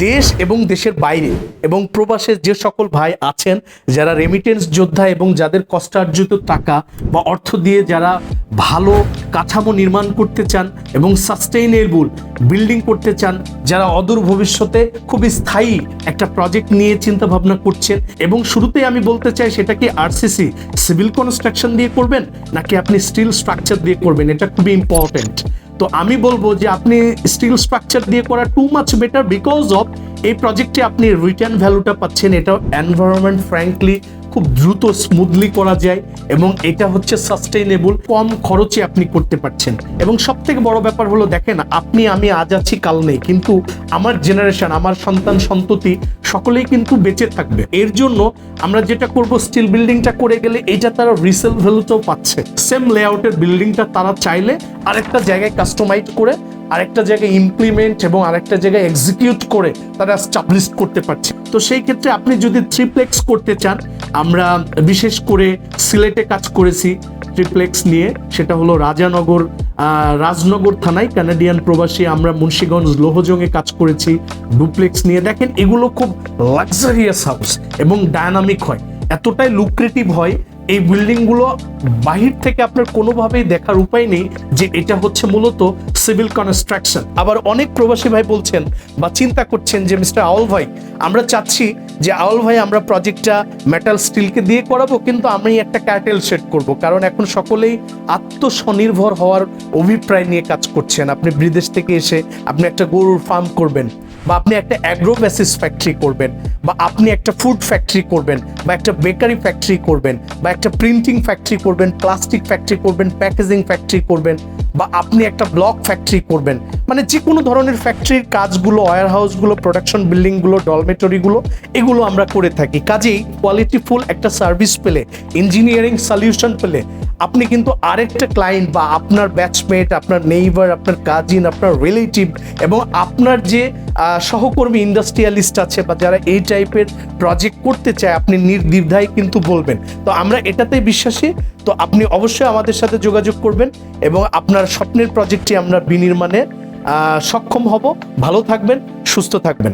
দেশ এবং দেশের বাইরে এবং প্রবাসে যে সকল ভাই আছেন যারা রেমিটেন্স যোদ্ধা এবং যাদের কষ্টার্জিত টাকা বা অর্থ দিয়ে যারা ভালো কাঠামো নির্মাণ করতে চান এবং সাস্টেইনেবল বিল্ডিং করতে চান, যারা অদূর ভবিষ্যতে খুবই স্থায়ী একটা প্রজেক্ট নিয়ে চিন্তা ভাবনা করছেন, এবং শুরুতেই আমি বলতে চাই সেটা কি আরসিসি সিভিল কনস্ট্রাকশন দিয়ে করবেন নাকি আপনি স্টিল স্ট্রাকচার দিয়ে করবেন, এটা খুবই ইম্পর্টেন্ট। তো আমি বলবো যে আপনি স্টিল স্ট্রাকচার দিয়ে করা too much better, because of এই প্রজেক্টে আপনি রিটার্ন ভ্যালুটা পাচ্ছেন, এটা এনভায়রনমেন্ট ফ্র্যাঙ্কলি খুব দ্রুত স্মুথলি করা যায় এবং এটা হচ্ছে সাস্টেইনেবল, কম খরচে আপনি করতে পারছেন। এবং সব থেকে বড় ব্যাপার হলো, দেখেন আপনি আমি আজ আছি কাল নেই, কিন্তু আমার জেনারেশন, আমার সন্তান সন্ততি সকলেই কিন্তু বেঁচে থাকবে। এর জন্য আমরা যেটা করব, স্টিল বিল্ডিংটা করে গেলে এইটা তারা রিসেল ভ্যালুটাও পাচ্ছে। সেম লেআউটের বিল্ডিংটা তারা চাইলে আরেকটা জায়গায় কাস্টমাইজ করে, আরেকটা জায়গায় ইমপ্লিমেন্ট এবং আরেকটা জায়গায় এক্সিকিউট করে তারা এস্টাবলিশ করতে পারছে। তো সেই ক্ষেত্রে আপনি যদি থ্রিপ্লেক্স করতে চান, আমরা বিশেষ করে সিলেটে কাজ করেছি ট্রিপ্লেক্স নিয়ে, সেটা হলো রাজনগর থানায় কানাডিয়ান প্রবাসী, আমরা মুন্সিগঞ্জ লোহজংয়ে কাজ করেছি ডুপ্লেক্স নিয়ে। দেখেন এগুলো খুব লাক্সারিয়াস হাউস এবং ডায়নামিক হয়, এতটাই লুক্রেটিভ হয়। এই বিল্ডিংগুলো বাহির থেকে আপনার কোনোভাবেই দেখার উপায় নেই যে এটা হচ্ছে মূলত সিভিল কনস্ট্রাকশন। আবার অনেক প্রবাসী ভাই বলছেন বা চিন্তা করছেন যে মিস্টার আউল ভাই, আমরা চাচ্ছি যে আউল ভাই আমরা প্রজেক্টটা মেটাল স্টিলকে দিয়ে করাবো, কিন্তু আমি একটা ক্যাটেল শেড করব, কারণ এখন সকলেই আত্মস্বনির্ভর হওয়ার অভিপ্রায় নিয়ে কাজ করছেন। আপনি বিদেশ থেকে এসে আপনি একটা গরুর ফার্ম করবেন, বা আপনি একটা অ্যাগ্রোবেসিস ফ্যাক্টরি করবেন, বা আপনি একটা ফুড ফ্যাক্টরি করবেন, বা একটা বেকারি ফ্যাক্টরি করবেন, বা একটা প্রিন্টিং ফ্যাক্টরি করবেন, প্লাস্টিক ফ্যাক্টরি করবেন, প্যাকেজিং ফ্যাক্টরি করবেন, বা আপনি একটা ব্লক ফ্যাক্টরি করবেন, মানে যে কোনো ধরনের ফ্যাক্টরির কাজগুলো, ওয়্যার হাউসগুলো, প্রোডাকশন বিল্ডিংগুলো, ডলমেটরিগুলো, এগুলো আমরা করে থাকি। কাজেই কোয়ালিটিফুল একটা সার্ভিস পেলে, ইঞ্জিনিয়ারিং সলিউশন পেলে আপনি কিন্তু আরেকটা ক্লায়েন্ট বা আপনার ব্যাচমেট, আপনার নেইবার, আপনার কাজিন, আপনার রিলেটিভ এবং আপনার যে সহকর্মী ইন্ডাস্ট্রিয়ালিস্ট আছে বা যারা এই টাইপের প্রজেক্ট করতে চায়, আপনি নির্দ্বিধায় কিন্তু বলবেন। তো আমরা এটাতেই বিশ্বাসী। তো আপনি অবশ্যই আমাদের সাথে যোগাযোগ করবেন এবং আপনার স্বপ্নের প্রজেক্টটি আমরা বিনির্মাণে সক্ষম হব। ভালো থাকবেন, সুস্থ থাকবেন।